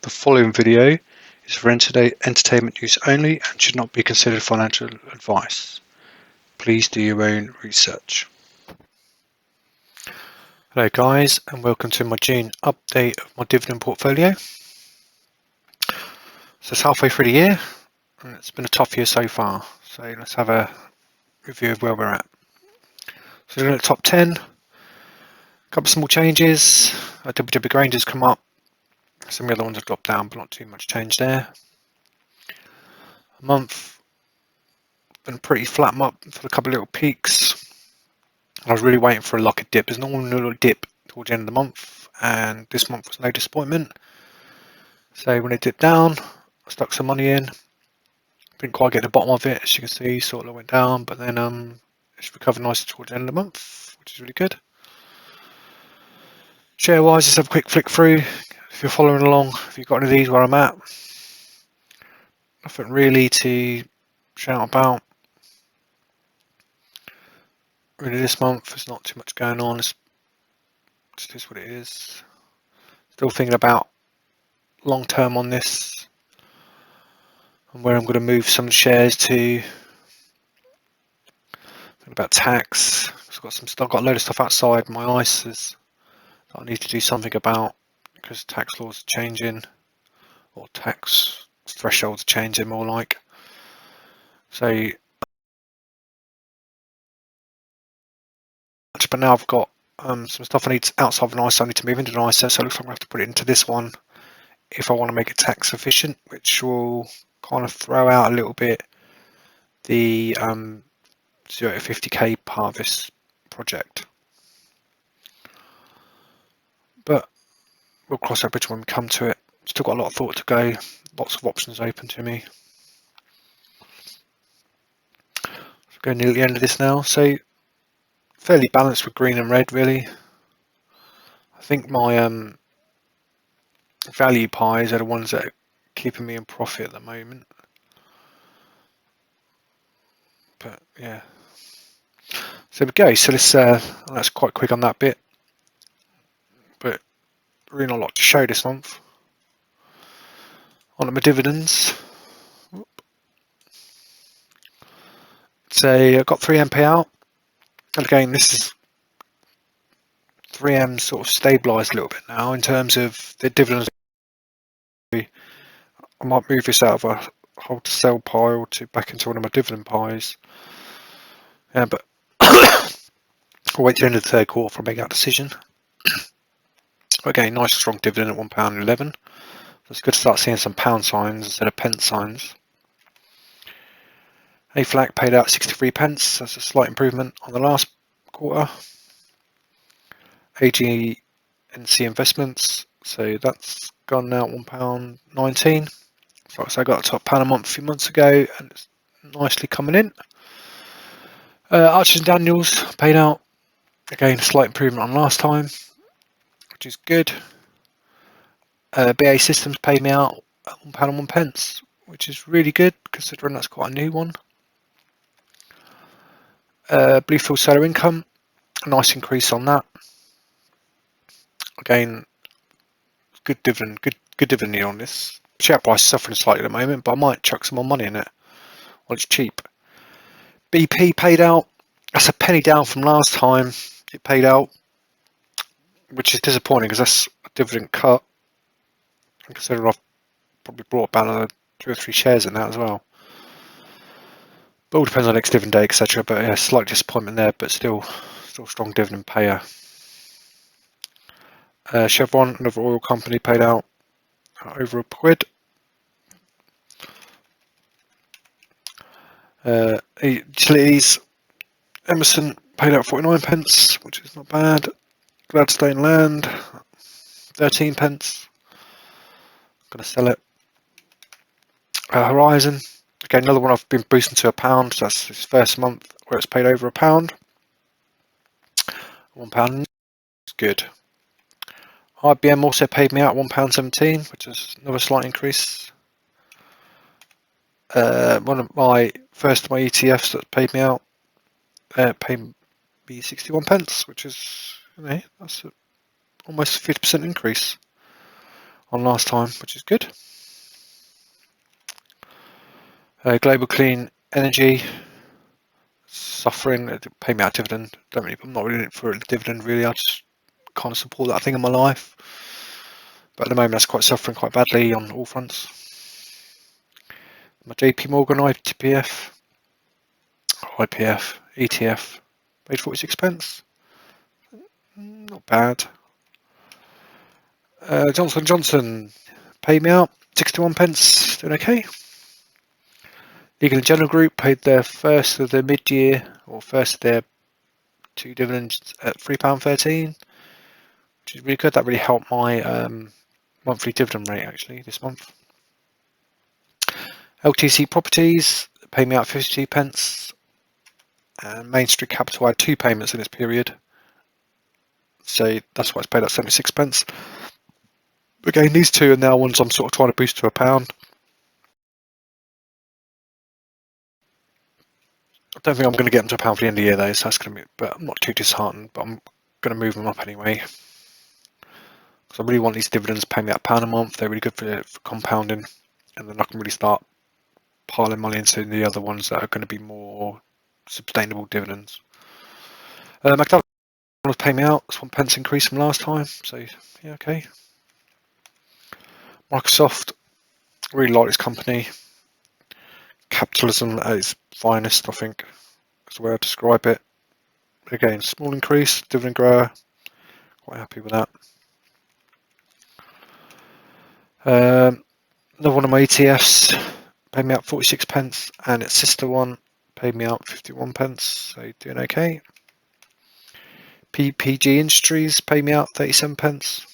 The following video is for entertainment use only and should not be considered financial advice. Please do your own research. Hello guys, and welcome to my June update of my dividend portfolio. So it's halfway through the year and it's been a tough year so far. So let's have a review of where we're at. So we're at the top 10, a couple of small changes. WW Granger's come up, some of the other ones have dropped down, but not too much change there. A month, been pretty flat up for a couple of little peaks. I was really waiting for like a dip. There's normally a little dip towards the end of the month, and this month was no disappointment. So when it dipped down, I stuck some money in. Didn't quite get the bottom of it, as you can see, sort of went down, but then it's recovered nicely towards the end of the month, which is really good. Share wise, just have a quick flick through. If you're following along, if you've got any of these where I'm at, nothing really to shout about. Really, this month there's not too much going on. It's just what it is. Still thinking about long term on this and where I'm going to move some shares to. Thinking about tax. I've got a load of stuff outside my ISAs that I need to do something about because tax laws are changing, or tax thresholds are changing more like. So, but now I've got some stuff I need outside of an ISA. I need to move into an ISA, so it looks like I'm going to have to put it into this one if I want to make it tax efficient, which will kind of throw out a little bit the 0 to 50k part of this project. But we'll cross that bridge when we come to it. Still got a lot of thought to go, lots of options open to me. Going near the end of this now, so fairly balanced with green and red really. I think my value pies are the ones that are keeping me in profit at the moment. But yeah, so there we go. So this that's quite quick on that bit, but really not a lot to show this month. On to my dividends. So I've got 3M payout, and again this is 3M sort of stabilised a little bit now in terms of the dividends. I might move this out of a hold to sell pile to back into one of my dividend pies. Yeah, but I'll wait till the end of the third quarter for making that decision. Again, nice strong dividend at £1.11. So it's good to start seeing some pound signs instead of pence signs. A-Flac paid out 63 pence. That's a slight improvement on the last quarter. AG&C Investments, so that's gone now £1.19. So I got a top pound a month a few months ago, and it's nicely coming in. Archers and Daniels paid out, again a slight improvement on last time, which is good. BA Systems paid me out at £1.01, which is really good considering that's quite a new one. Bluefield Solar Income, a nice increase on that. Again, good dividend yield on this. Share price is suffering slightly at the moment, but I might chuck some more money in it while it's cheap. BP paid out. That's a penny down from last time it paid out, which is disappointing because that's a dividend cut. Considering I've probably brought about another 2 or 3 shares in that as well. But all depends on next dividend day, etc. But yeah, slight disappointment there, but still strong dividend payer. Chevron, another oil company, paid out over £1. Utilities, Emerson paid out 49 pence, which is not bad. Gladstone Land, 13 pence. Gonna sell it. Horizon, again another one I've been boosting to £1. So that's this first month where it's paid over £1. £1 is good. IBM also paid me out £1.17, which is another slight increase. One of my ETFs that paid me out paid me 61 pence, which is that's almost a 50% increase on last time, which is good. Global Clean Energy suffering. They pay me out dividend. I'm not really in it for a dividend really. I just can't support that thing in my life. But at the moment, that's quite suffering quite badly on all fronts. My JP Morgan IPF, ETF, paid 46p. Not bad. Johnson Johnson paid me out 61p. Doing okay. Legal & General Group paid their first of the mid-year, or first of their 2 dividends at £3.13, which is really good. That really helped my monthly dividend rate actually this month. LTC Properties paid me out 52p, and Main Street Capital had 2 payments in this period, so that's why it's paid out 76p. Again, these 2 are now ones I'm sort of trying to boost to £1. I don't think I'm going to get them to £1 for the end of the year though, so that's going to be, but I'm not too disheartened, but I'm going to move them up anyway. Because I really want these dividends to pay me £1 a month. They're really good for compounding, and then I can really start piling money into the other ones that are going to be more sustainable dividends. McDonald's pay me out. It's 1p increase from last time, so yeah, okay. Microsoft, really like this company. Capitalism at its finest, I think, is the way I describe it. Again, small increase, dividend grower. Quite happy with that. Another one of my ETFs paid me out 46p, and its sister one paid me out 51p, so doing okay. PPG Industries paid me out 37p,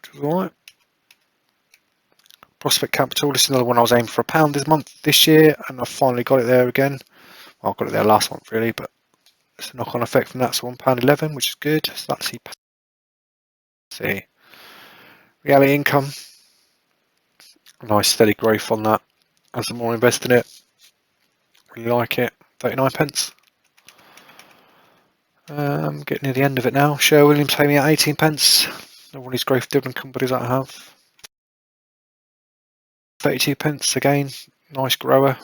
which was alright. Prospect Capital, this is another one I was aiming for £1 this year, and I finally got it there again. Well, I got it there last month really, but it's a knock-on effect from that, so £1.11, which is good. So let's see. Reality income, nice steady growth on that. As the more I invest in it, really like it. 39p. Getting near the end of it now. Sherwin Williams paying me at 18p. Another one of these growth dividend companies that I have. 32p again. Nice grower.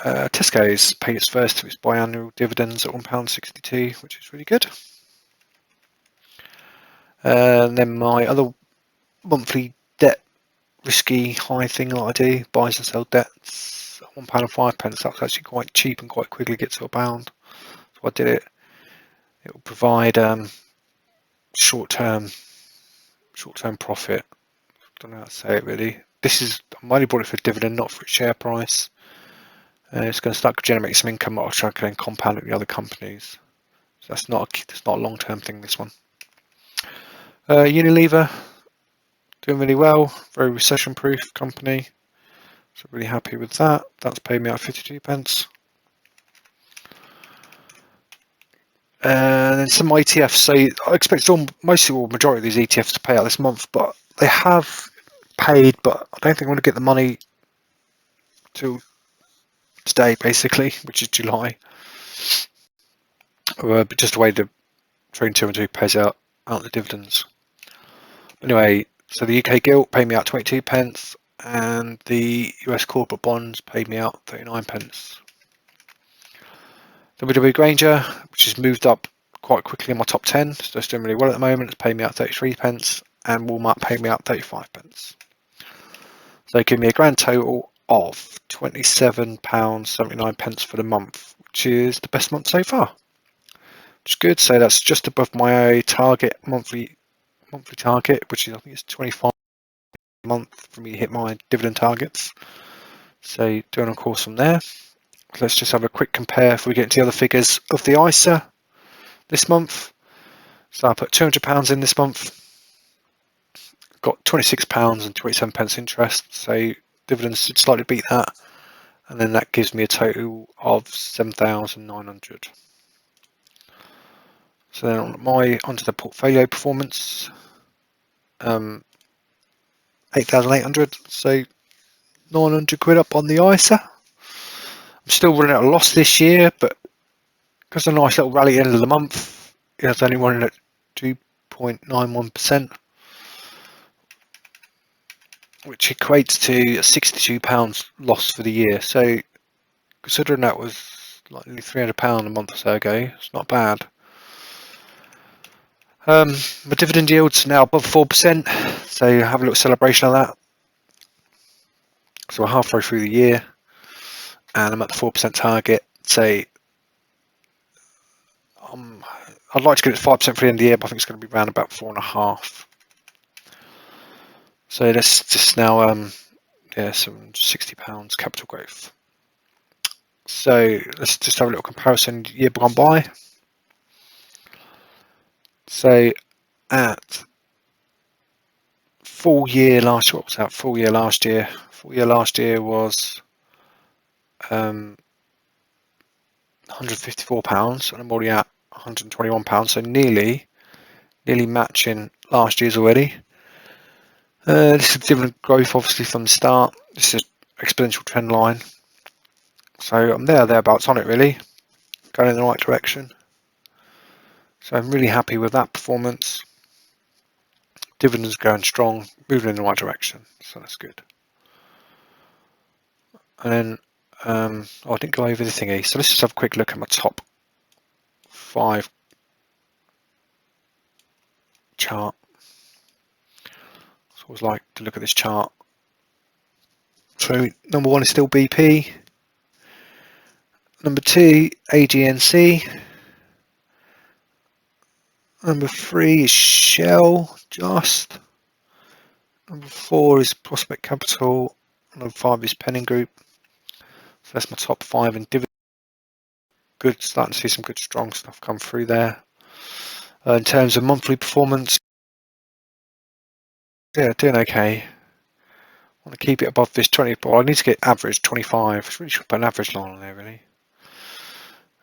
Tesco's paid its first of its biannual dividends at £1.62, which is really good. And then my other monthly debt risky high thing that I do, buys and sell debts at £1.05. That's actually quite cheap and quite quickly gets to £1. So I did it. It will provide short-term profit. I don't know how to say it really. I only bought it for dividend, not for its share price. It's going to start generating some income that I'll try and compound it with the other companies. So that's not a long-term thing, this one. Unilever, doing really well. Very recession-proof company. So really happy with that. That's paid me out 52p. And then some ETFs. So I expect majority of these ETFs to pay out this month, but they have paid, but I don't think I'm going to get the money till today, basically, which is July. But just the way the Trading 212 pays out the dividends. Anyway, so the UK gilt paid me out 22p, and the US corporate bonds paid me out 39p. WW Granger, which has moved up quite quickly in my top 10, so it's doing really well at the moment. It's paid me out 33p, and Walmart paid me out 35p. So they give me a grand total of £27.79 for the month, which is the best month so far, which is good. So that's just above my target monthly target, which is I think it's 25 a month for me to hit my dividend targets. So doing on course from there. Let's just have a quick compare if we get into the other figures of the ISA this month. So I put £200 in this month, got £26.27 interest, so dividends should slightly beat that, and then that gives me a total of 7,900. So then onto the portfolio performance, 8,800, so 900 quid up on the ISA. I'm still running at a loss this year, but because of a nice little rally at the end of the month, it's only running at 2.2 0.91%, which equates to a £62 loss for the year. So considering that was like nearly £300 a month or so ago, it's not bad. The dividend yield's now above 4%, so have a little celebration of that. So we're halfway through the year, and I'm at the 4% target. So I'd like to get it 5% for the end of the year, but I think it's going to be around about 4.5%. So let's just now, some £60 capital growth. So let's just have a little comparison year gone by. So at full year last year, what was that? Full year last year was £154, and I'm already at £121, so nearly matching last year's already. This is dividend growth, obviously, from the start. This is exponential trend line. So I'm thereabouts on it, really, going in the right direction. So I'm really happy with that performance. Dividends going strong, moving in the right direction, so that's good. And then, I didn't go over the thingy, so let's just have a quick look at my top 5 chart. So I always like to look at this chart. So number 1 is still BP. Number 2, AGNC. Number 3 is Shell, just. Number 4 is Prospect Capital. Number 5 is Penning Group. So that's my top 5 in dividend. Good, starting to see some good strong stuff come through there. In terms of monthly performance, yeah, doing okay. I want to keep it above this 20, but I need to get average 25. I really should put an average line on there, really.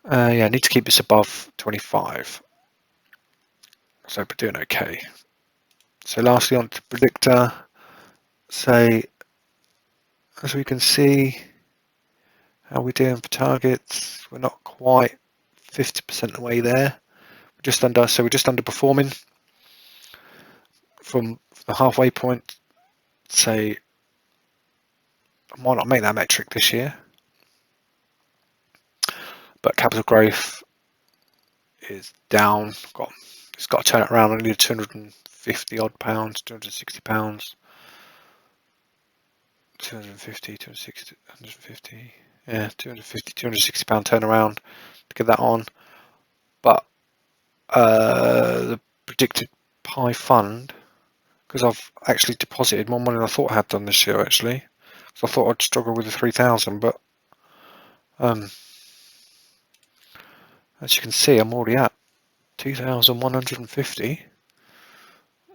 Yeah, I need to keep this above 25. So we're doing okay. So lastly, on to predictor. So as we can see, how we're doing for targets, we're not quite 50% of the way there. We're just underperforming from the halfway point. So I might not make that metric this year, but capital growth is down. It's got to turn it around. I need 250 odd pounds, 260 pounds, 250, 260, 150. Yeah, 250, 260 pound turnaround to get that on. But the predicted Pi fund, because I've actually deposited more money than I thought I had done this year, actually. So I thought I'd struggle with the 3,000, but as you can see, I'm already at 2,150,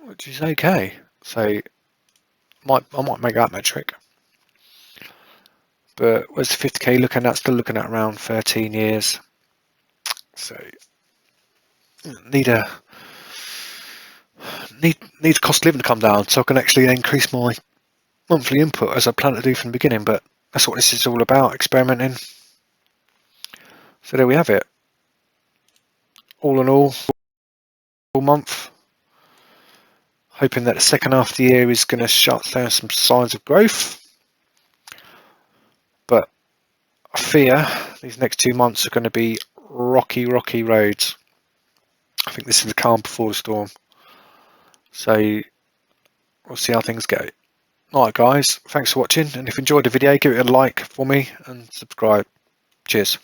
which is okay. So I might make that metric. But where's the 50k looking at? Still looking at around 13 years. So need cost of living to come down so I can actually increase my monthly input as I plan to do from the beginning. But that's what this is all about, experimenting. So there we have it. All in all month, hoping that the second half of the year is going to show some signs of growth. But I fear these next 2 months are going to be rocky roads. I think this is the calm before the storm. So we'll see how things go. Alright guys, thanks for watching, and if you enjoyed the video, give it a like for me and subscribe. Cheers.